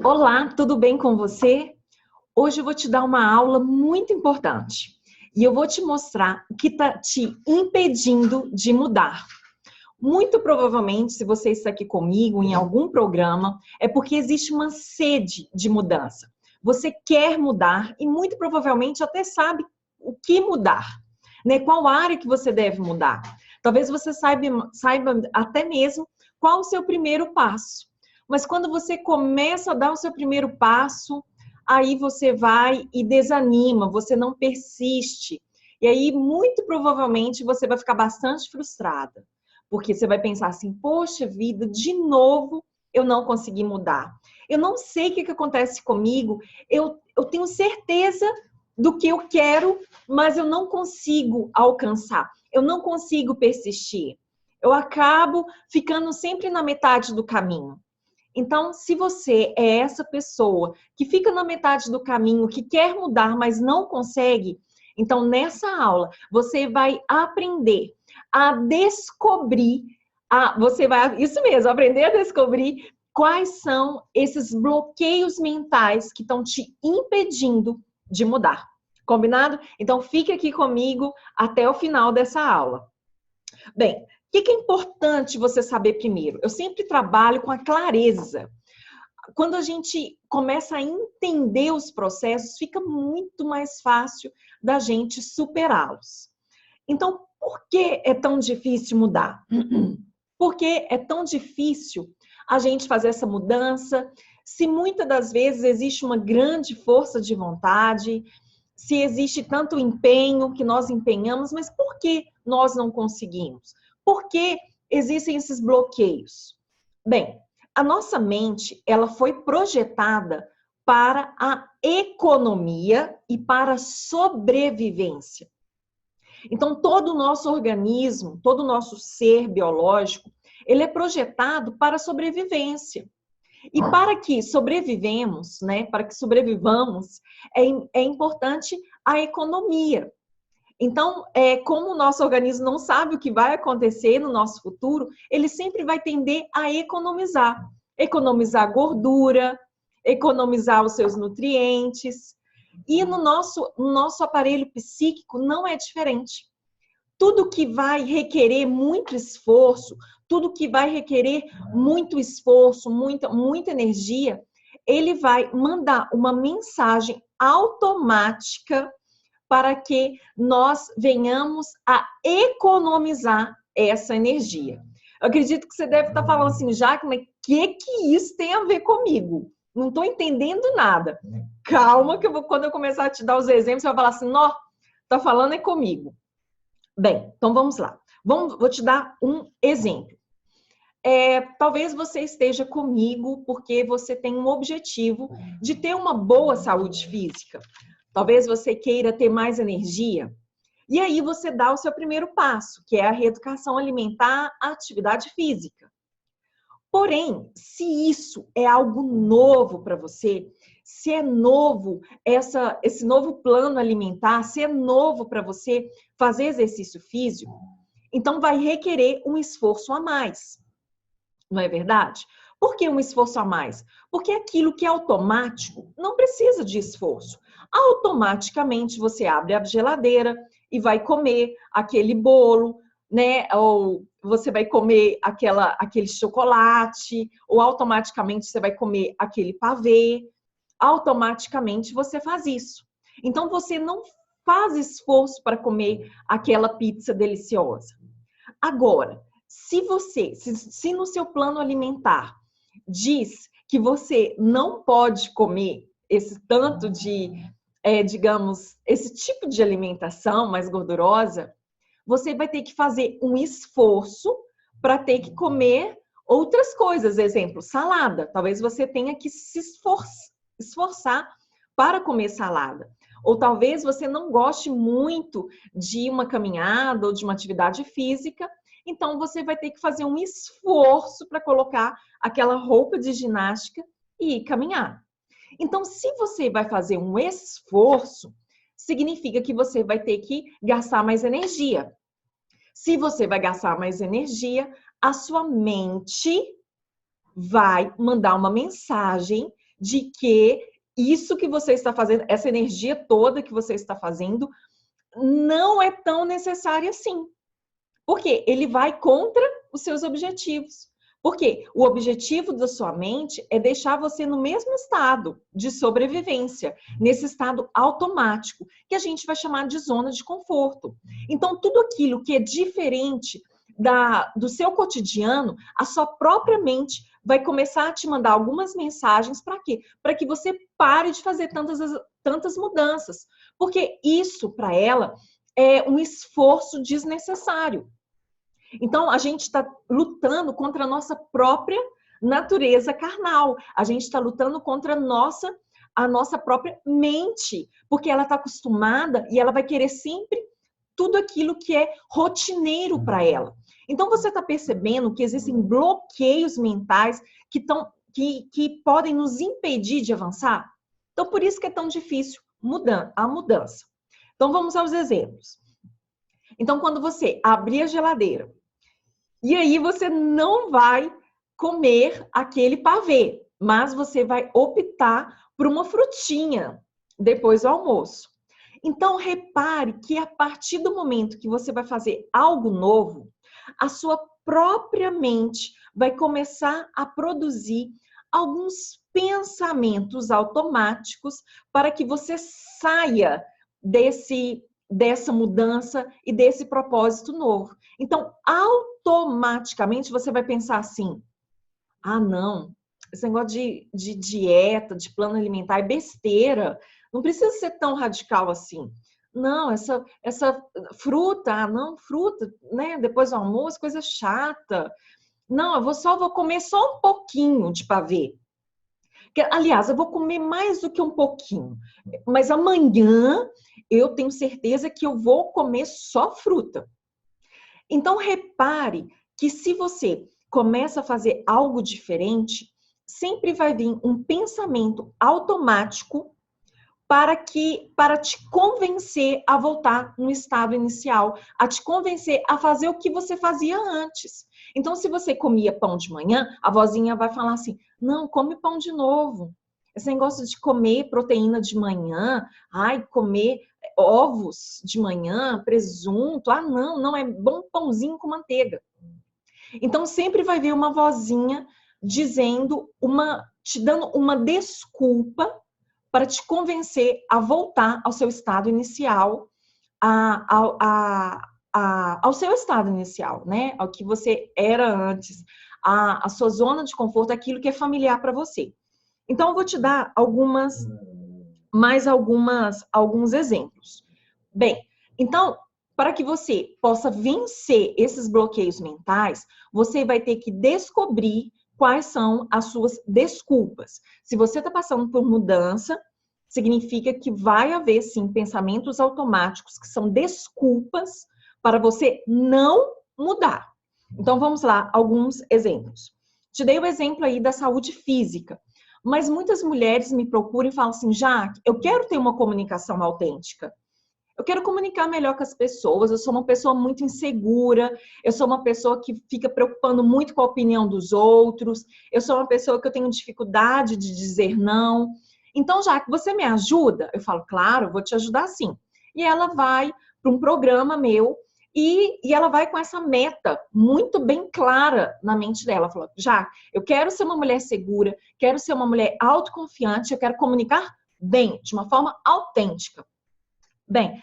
Olá, tudo bem com você? Hoje eu vou te dar uma aula muito importante e eu vou te mostrar o que está te impedindo de mudar. Muito provavelmente, se você está aqui comigo em algum programa, é porque existe uma sede de mudança. Você quer mudar e muito provavelmente até sabe o que mudar, né? Qual área que você deve mudar. Talvez você saiba até mesmo qual o seu primeiro passo. Mas quando você começa a dar o seu primeiro passo, aí você vai e desanima, você não persiste. E aí, muito provavelmente, você vai ficar bastante frustrada. Porque você vai pensar assim, poxa vida, de novo eu não consegui mudar. Eu não sei o que acontece comigo, eu tenho certeza do que eu quero, mas eu não consigo alcançar, eu não consigo persistir. Eu acabo ficando sempre na metade do caminho. Então, se você é essa pessoa que fica na metade do caminho, que quer mudar, mas não consegue, então nessa aula você vai aprender a descobrir, isso mesmo, aprender a descobrir quais são esses bloqueios mentais que estão te impedindo de mudar. Combinado? Então fique aqui comigo até o final dessa aula. Bem, o que é importante você saber primeiro? Eu sempre trabalho com a clareza. Quando a gente começa a entender os processos, fica muito mais fácil da gente superá-los. Então, por que é tão difícil mudar? Por que é tão difícil a gente fazer essa mudança? Se muitas das vezes existe uma grande força de vontade, se existe tanto empenho que nós empenhamos, mas por que nós não conseguimos? Por que existem esses bloqueios? Bem, a nossa mente, ela foi projetada para a economia e para a sobrevivência. Então, todo o nosso organismo, todo o nosso ser biológico, ele é projetado para a sobrevivência. E para que sobrevivemos, né, para que sobrevivamos, é importante a economia. Então, como o nosso organismo não sabe o que vai acontecer no nosso futuro, ele sempre vai tender a economizar. Economizar gordura, economizar os seus nutrientes. E no nosso aparelho psíquico não é diferente. Tudo que vai requerer muito esforço, tudo que vai requerer muito esforço, muita energia, ele vai mandar uma mensagem automática para que nós venhamos a economizar essa energia. Eu acredito que você deve estar falando assim, Jaque, mas o que isso tem a ver comigo? Não estou entendendo nada. Calma que quando eu começar a te dar os exemplos, você vai falar assim, não, está falando é comigo. Bem, então vamos lá. Vou te dar um exemplo. Talvez você esteja comigo porque você tem um objetivo de ter uma boa saúde física. Talvez você queira ter mais energia. E aí você dá o seu primeiro passo, que é a reeducação alimentar, a atividade física. Porém, se isso é algo novo para você, se é novo esse novo plano alimentar, se é novo para você fazer exercício físico, então vai requerer um esforço a mais. Não é verdade? Por que um esforço a mais? Porque aquilo que é automático não precisa de esforço. Automaticamente você abre a geladeira e vai comer aquele bolo, né? Ou você vai comer aquele chocolate, ou automaticamente você vai comer aquele pavê. Automaticamente você faz isso. Então você não faz esforço para comer aquela pizza deliciosa. Agora, se no seu plano alimentar diz que você não pode comer esse tanto de, digamos, esse tipo de alimentação mais gordurosa, você vai ter que fazer um esforço para ter que comer outras coisas. Exemplo, salada. Talvez você tenha que se esforçar para comer salada. Ou talvez você não goste muito de uma caminhada ou de uma atividade física, então você vai ter que fazer um esforço para colocar aquela roupa de ginástica e ir caminhar. Então, se você vai fazer um esforço, significa que você vai ter que gastar mais energia. Se você vai gastar mais energia, a sua mente vai mandar uma mensagem de que isso que você está fazendo, essa energia toda que você está fazendo, não é tão necessária assim. Porque ele vai contra os seus objetivos. Porque o objetivo da sua mente é deixar você no mesmo estado de sobrevivência, nesse estado automático, que a gente vai chamar de zona de conforto. Então, tudo aquilo que é diferente do seu cotidiano, a sua própria mente vai começar a te mandar algumas mensagens para quê? Para que você pare de fazer tantas mudanças. Porque isso, para ela, é um esforço desnecessário. Então, a gente está lutando contra a nossa própria natureza carnal. A gente está lutando contra a nossa própria mente, porque ela está acostumada e ela vai querer sempre tudo aquilo que é rotineiro para ela. Então, você está percebendo que existem bloqueios mentais que podem nos impedir de avançar? Então, por isso que é tão difícil a mudança. Então, vamos aos exemplos. Então, quando você abrir a geladeira, e aí você não vai comer aquele pavê, mas você vai optar por uma frutinha depois do almoço. Então, repare que a partir do momento que você vai fazer algo novo, a sua própria mente vai começar a produzir alguns pensamentos automáticos para que você saia dessa mudança e desse propósito novo. Então, automaticamente você vai pensar assim: ah, não, esse negócio de dieta, de plano alimentar é besteira. Não precisa ser tão radical assim. Não, essa fruta, fruta, né? Depois do almoço, coisa chata. Não, eu vou comer só um pouquinho de pavê. Aliás, eu vou comer mais do que um pouquinho. Mas amanhã eu tenho certeza que eu vou comer só fruta. Então, repare que se você começa a fazer algo diferente, sempre vai vir um pensamento automático para te convencer a voltar no estado inicial, a te convencer a fazer o que você fazia antes. Então, se você comia pão de manhã, a vozinha vai falar assim: não, come pão de novo. Esse negócio de comer proteína de manhã, comer ovos de manhã, presunto, não é bom pãozinho com manteiga. Então, sempre vai vir uma vozinha te dando uma desculpa para te convencer a voltar ao seu estado inicial, ao seu estado inicial, né? Ao que você era antes, a sua zona de conforto, aquilo que é familiar para você. Então, eu vou te dar alguns exemplos. Bem, então, para que você possa vencer esses bloqueios mentais, você vai ter que descobrir quais são as suas desculpas. Se você está passando por mudança, significa que vai haver, sim, pensamentos automáticos que são desculpas para você não mudar. Então, vamos lá, alguns exemplos. Te dei o exemplo aí da saúde física, mas muitas mulheres me procuram e falam assim: Jaque, eu quero ter uma comunicação autêntica. Eu quero comunicar melhor com as pessoas, eu sou uma pessoa muito insegura, eu sou uma pessoa que fica preocupando muito com a opinião dos outros, eu sou uma pessoa que eu tenho dificuldade de dizer não. Então, Jaque, você me ajuda? Eu falo: claro, vou te ajudar sim. E ela vai para um programa meu e ela vai com essa meta muito bem clara na mente dela. Ela fala: Jaque, eu quero ser uma mulher segura, quero ser uma mulher autoconfiante, eu quero comunicar bem, de uma forma autêntica. Bem,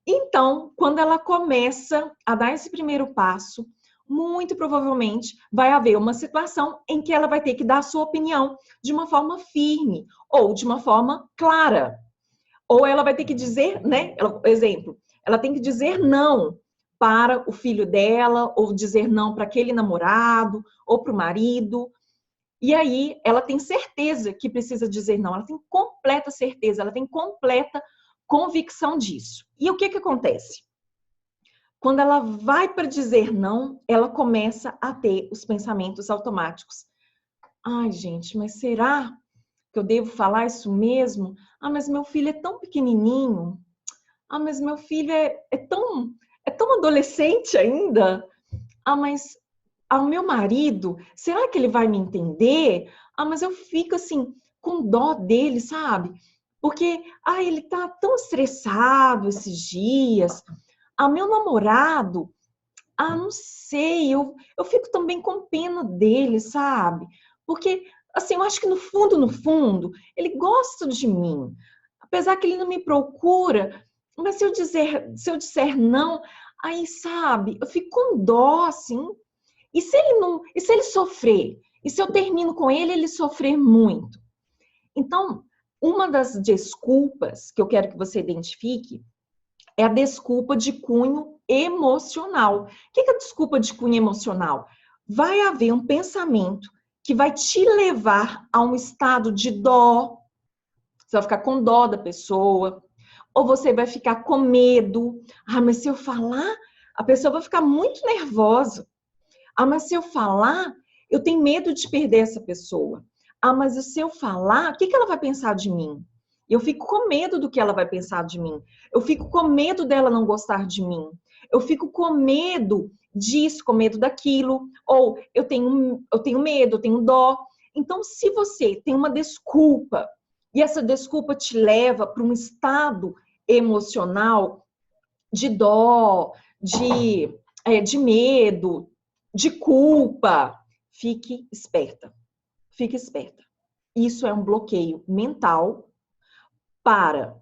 então, quando ela começa a dar esse primeiro passo, muito provavelmente vai haver uma situação em que ela vai ter que dar a sua opinião de uma forma firme ou de uma forma clara. Ou ela vai ter que dizer, né? Exemplo, ela tem que dizer não para o filho dela, ou dizer não para aquele namorado, ou para o marido. E aí, ela tem certeza que precisa dizer não, ela tem completa certeza, ela tem completa convicção disso. E o que acontece? Quando ela vai para dizer não, ela começa a ter os pensamentos automáticos. Ai, gente, mas será que eu devo falar isso mesmo? Ah, mas meu filho é tão pequenininho. Ah, mas meu filho é tão adolescente ainda. Ah, mas o meu marido, será que ele vai me entender? Ah, mas eu fico assim, com dó dele, sabe? Porque, ele tá tão estressado esses dias. Meu namorado, não sei, eu fico também com pena dele, sabe? Porque, assim, eu acho que no fundo, ele gosta de mim. Apesar que ele não me procura, mas se eu disser não, aí, sabe, eu fico com dó, assim. E se ele sofrer? E se eu termino com ele sofrer muito? Então, uma das desculpas que eu quero que você identifique é a desculpa de cunho emocional. O que é a desculpa de cunho emocional? Vai haver um pensamento que vai te levar a um estado de dó. Você vai ficar com dó da pessoa. Ou você vai ficar com medo. Mas se eu falar, a pessoa vai ficar muito nervosa. Mas se eu falar, eu tenho medo de perder essa pessoa. Mas se eu falar, o que ela vai pensar de mim? Eu fico com medo do que ela vai pensar de mim. Eu fico com medo dela não gostar de mim. Eu fico com medo disso, com medo daquilo. Ou eu tenho medo, eu tenho dó. Então, se você tem uma desculpa e essa desculpa te leva para um estado emocional de dó, de medo, de culpa, fique esperta. Fique esperta. Isso é um bloqueio mental para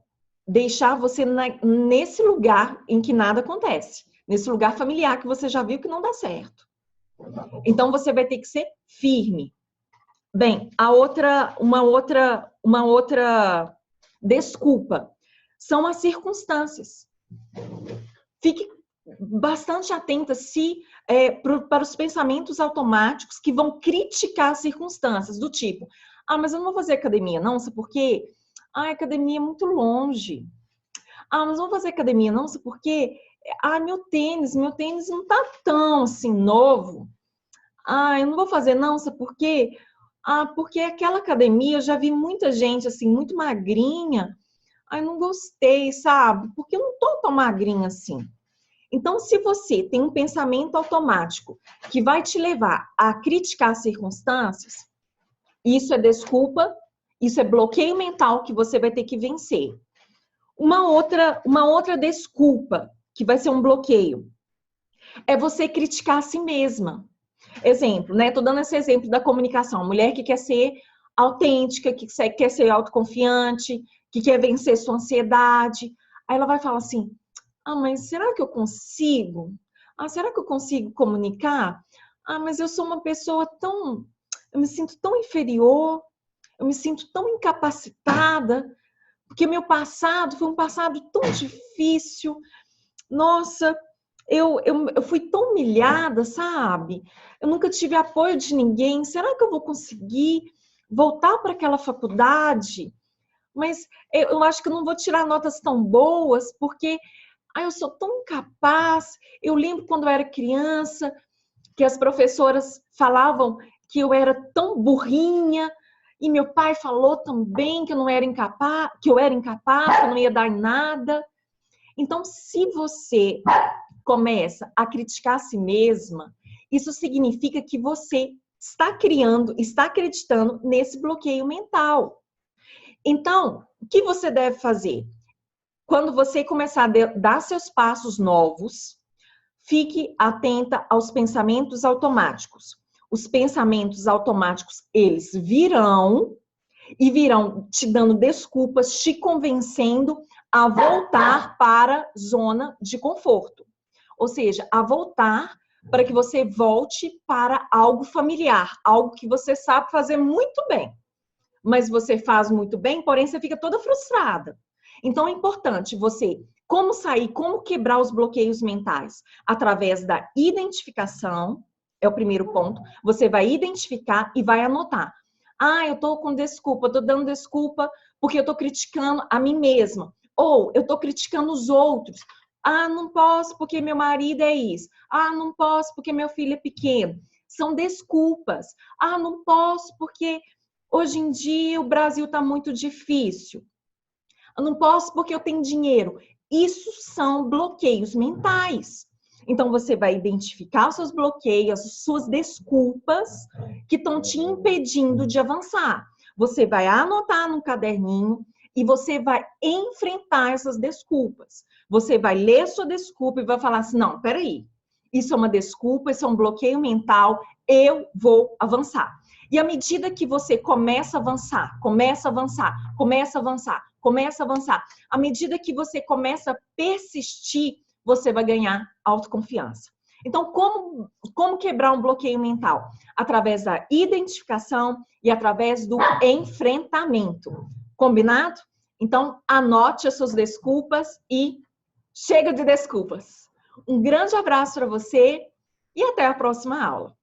deixar você nesse lugar em que nada acontece. Nesse lugar familiar que você já viu que não dá certo. Então, você vai ter que ser firme. Bem, uma outra desculpa são as circunstâncias. Fique bastante atenta para os pensamentos automáticos que vão criticar as circunstâncias, do tipo, mas eu não vou fazer academia, não, sabe por quê? A academia é muito longe. Mas não vou fazer academia, não, sabe por quê? Meu tênis não tá tão assim novo. Eu não vou fazer, não, sabe por quê? Porque aquela academia eu já vi muita gente assim, muito magrinha. Não gostei, sabe? Porque eu não tô tão magrinha assim. Então, se você tem um pensamento automático que vai te levar a criticar as circunstâncias, isso é desculpa, isso é bloqueio mental que você vai ter que vencer. Uma outra desculpa, que vai ser um bloqueio, é você criticar a si mesma. Exemplo, né? Tô dando esse exemplo da comunicação. A mulher que quer ser autêntica, que quer ser autoconfiante, que quer vencer sua ansiedade. Aí ela vai falar assim, mas será que eu consigo? Será que eu consigo comunicar? Mas eu sou uma pessoa eu me sinto tão inferior, eu me sinto tão incapacitada, porque meu passado foi um passado tão difícil. Nossa, eu fui tão humilhada, sabe? Eu nunca tive apoio de ninguém. Será que eu vou conseguir voltar para aquela faculdade? Mas eu acho que eu não vou tirar notas tão boas, porque eu sou tão incapaz. Eu lembro quando eu era criança, que as professoras falavam que eu era tão burrinha, e meu pai falou também que eu era incapaz, que eu não ia dar em nada. Então, se você começa a criticar a si mesma, isso significa que você está acreditando nesse bloqueio mental. Então, o que você deve fazer? Quando você começar a dar seus passos novos, fique atenta aos pensamentos automáticos. Os pensamentos automáticos, eles virão te dando desculpas, te convencendo a voltar para a zona de conforto. Ou seja, a voltar para que você volte para algo familiar, algo que você sabe fazer muito bem. Mas você faz muito bem, porém você fica toda frustrada. Então é importante você como quebrar os bloqueios mentais? Através da identificação, é o primeiro ponto. Você vai identificar e vai anotar. Eu tô com desculpa, eu tô dando desculpa porque eu tô criticando a mim mesma. Ou eu tô criticando os outros. Não posso porque meu marido é isso. Não posso porque meu filho é pequeno. São desculpas. Não posso porque hoje em dia o Brasil tá muito difícil. Eu não posso porque eu tenho dinheiro. Isso são bloqueios mentais. Então, você vai identificar os seus bloqueios, as suas desculpas que estão te impedindo de avançar. Você vai anotar no caderninho e você vai enfrentar essas desculpas. Você vai ler sua desculpa e vai falar assim, não, peraí, isso é uma desculpa, isso é um bloqueio mental, eu vou avançar. E à medida que você começa a avançar, começa a avançar, começa a avançar, começa a avançar, à medida que você começa a persistir, você vai ganhar autoconfiança. Então, como quebrar um bloqueio mental? Através da identificação e através do enfrentamento. Combinado? Então, anote as suas desculpas e chega de desculpas. Um grande abraço para você e até a próxima aula.